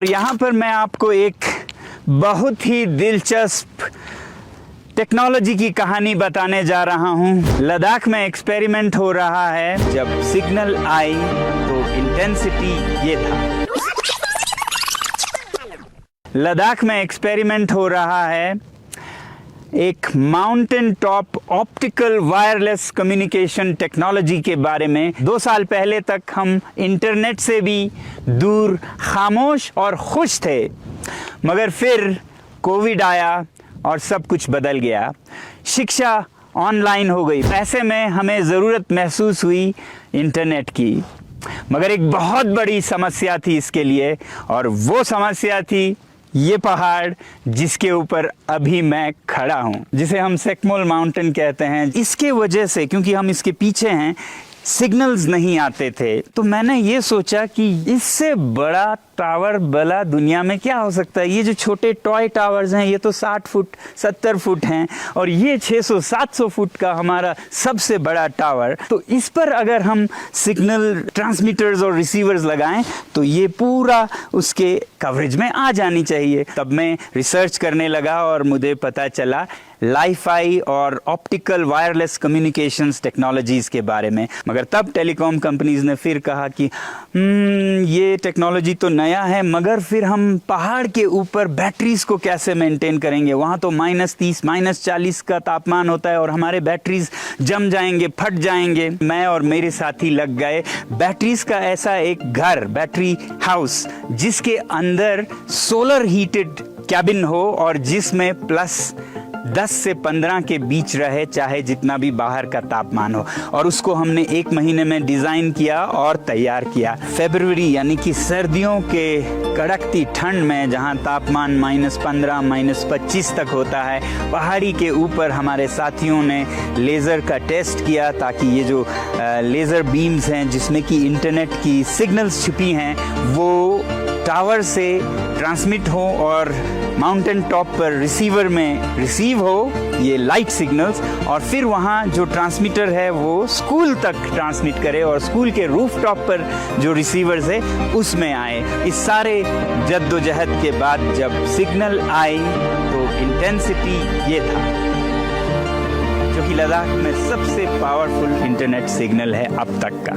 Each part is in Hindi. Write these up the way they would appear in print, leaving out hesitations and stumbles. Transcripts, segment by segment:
यहाँ पर मैं आपको एक बहुत ही दिलचस्प टेक्नोलॉजी की कहानी बताने जा रहा हूँ। लद्दाख में एक्सपेरिमेंट हो रहा है। जब सिग्नल आई तो इंटेंसिटी ये था। लद्दाख में एक्सपेरिमेंट हो रहा है एक mountain top optical wireless communication technology के बारे में। 2 साल पहले तक हम इंटरनेट से भी दूर, खामोश और खुश थे, मगर फिर कोविड आया और सब कुछ बदल गया। शिक्षा ऑनलाइन हो गई। ऐसे में हमें ज़रूरत महसूस हुई इंटरनेट की, मगर एक बहुत बड़ी समस्या थी इसके लिए, और वो समस्या थी ये पहाड़ जिसके ऊपर अभी मैं खड़ा हूँ, जिसे हम सेकमोल माउंटेन कहते हैं। इसके वजह से, क्योंकि हम इसके पीछे हैं, सिग्नल्स नहीं आते थे। तो मैंने ये सोचा कि इससे बड़ा टावर भला दुनिया में क्या हो सकता है। ये जो छोटे टॉय टावर्स हैं ये तो 60 फुट 70 फुट हैं, और ये 600-700 फुट का हमारा सबसे बड़ा टावर। तो इस पर अगर हम सिग्नल ट्रांसमीटर्स और रिसीवर्स लगाएं तो ये पूरा उसके कवरेज में आ जानी चाहिए। तब मैं रिसर्च करने लगा और मुझे पता चला लाईफाई और ऑप्टिकल वायरलेस कम्युनिकेशंस टेक्नोलॉजीज़ के बारे में। मगर तब टेलीकॉम कंपनीज़ ने फिर कहा कि ये टेक्नोलॉजी तो नया है, मगर फिर हम पहाड़ के ऊपर बैटरीज को कैसे मेंटेन करेंगे। वहाँ तो -30 -40 का तापमान होता है और हमारे बैटरीज जम जाएंगे, फट जाएंगे। मैं और मेरे साथी लग गए बैटरीज का ऐसा एक घर, बैटरी हाउस, जिसके अंदर सोलर हीटेड कैबिन हो और जिसमें +10 से 15 के बीच रहे, चाहे जितना भी बाहर का तापमान हो। और उसको हमने 1 महीने में डिज़ाइन किया और तैयार किया। फरवरी यानी कि सर्दियों के कड़कती ठंड में, जहां तापमान -15 -25 तक होता है, पहाड़ी के ऊपर हमारे साथियों ने लेज़र का टेस्ट किया, ताकि ये जो लेज़र बीम्स हैं जिसमें कि इंटरनेट की सिग्नल्स छुपी हैं वो टावर से ट्रांसमिट हो और माउंटेन टॉप पर रिसीवर में रिसीव हो ये लाइट सिग्नल्स, और फिर वहाँ जो ट्रांसमीटर है वो स्कूल तक ट्रांसमिट करे और स्कूल के रूफ टॉप पर जो रिसीवर्स है उसमें आए। इस सारे जद्दोजहद के बाद जब सिग्नल आई तो इंटेंसिटी ये था, जो कि लद्दाख में सबसे पावरफुल इंटरनेट सिग्नल है अब तक का।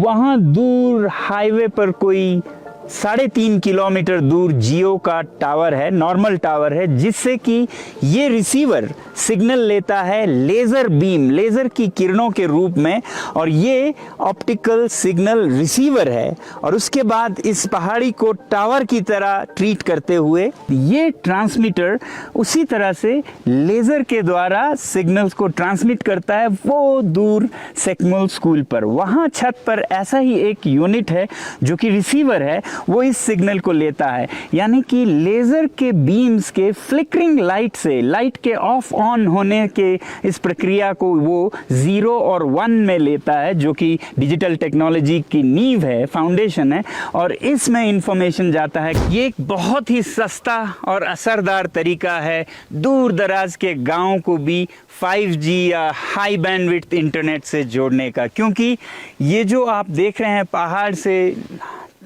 वहाँ दूर हाईवे पर कोई 3.5 किलोमीटर दूर जियो का टावर है, नॉर्मल टावर है, जिससे कि ये रिसीवर सिग्नल लेता है लेज़र बीम, लेज़र की किरणों के रूप में, और ये ऑप्टिकल सिग्नल रिसीवर है। और उसके बाद इस पहाड़ी को टावर की तरह ट्रीट करते हुए ये ट्रांसमीटर उसी तरह से लेज़र के द्वारा सिग्नल्स को ट्रांसमिट करता है वो दूर सेकमोल स्कूल पर। वहाँ छत पर ऐसा ही एक यूनिट है जो कि रिसीवर है, वो इस सिग्नल को लेता है। यानी कि लेज़र के बीम्स के फ्लिकरिंग लाइट से, लाइट के ऑफ ऑन होने के इस प्रक्रिया को वो 0 और 1 में लेता है, जो कि डिजिटल टेक्नोलॉजी की नींव है, फाउंडेशन है, और इसमें इंफॉर्मेशन जाता है। ये एक बहुत ही सस्ता और असरदार तरीका है दूर दराज के गाँव को भी 5G या हाई बैंडविड्थ इंटरनेट से जोड़ने का। क्योंकि ये जो आप देख रहे हैं पहाड़ से,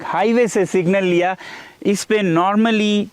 हाईवे से सिग्नल लिया, इस पे नॉर्मली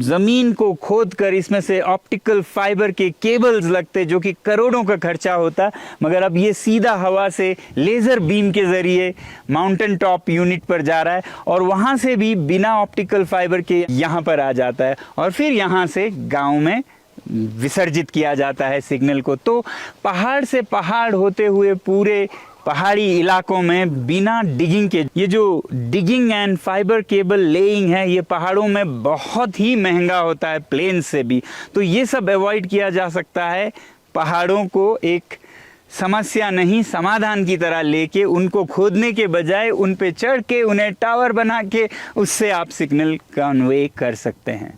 ज़मीन को खोद कर इसमें से ऑप्टिकल फाइबर के केबल्स लगते, जो कि करोड़ों का खर्चा होता, मगर अब ये सीधा हवा से लेज़र बीम के ज़रिए माउंटेन टॉप यूनिट पर जा रहा है, और वहाँ से भी बिना ऑप्टिकल फाइबर के यहाँ पर आ जाता है, और फिर यहाँ से गाँव में विसर्जित किया जाता है सिग्नल को। तो पहाड़ से पहाड़ होते हुए पूरे पहाड़ी इलाकों में बिना डिगिंग के, ये जो digging and fibre cable laying है ये पहाड़ों में बहुत ही महंगा होता है प्लेन से भी। तो ये सब अवॉइड किया जा सकता है। पहाड़ों को एक समस्या नहीं, समाधान की तरह लेके, उनको खोदने के बजाय उन पे चढ़ के उन्हें टावर बना के उससे आप सिग्नल कन्वे कर सकते हैं।